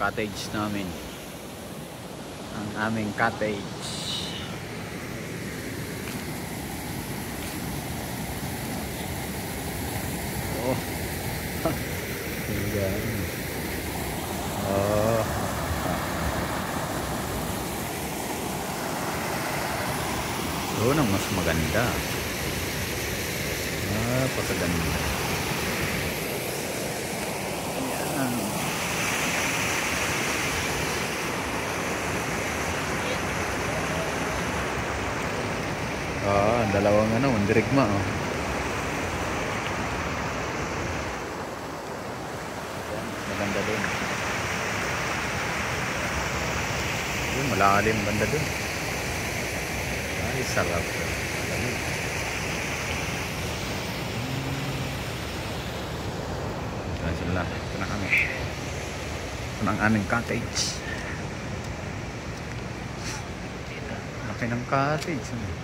cottage namin. Ang aming cottage. Oh. Ayan. Oh. Doon ang mas maganda. Napakaganda. Ayan. Dalawang mandirigma, oh. Maganda din. Yung malalim banda dun. Ay, sarap. Malamig. Ayan sila. Ito na kami. Ito na ang aming cottage. Laki ng cottage.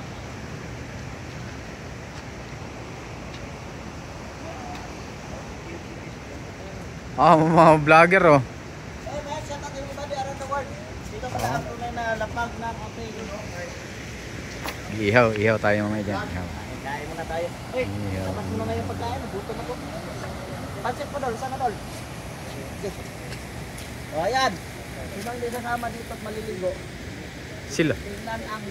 Mga vlogger, oh. Dito pala ang tunay na lapag ng apoy. Ihaw tayo mga dyan. Ihaw. Kain muna tayo. Tapos muna na yung pagkain. Gutom ako. Pansit po, Dol. Sana, Dol? O, ayan. Sinang di sasama dito at maliligo. Sila. Tingnan ang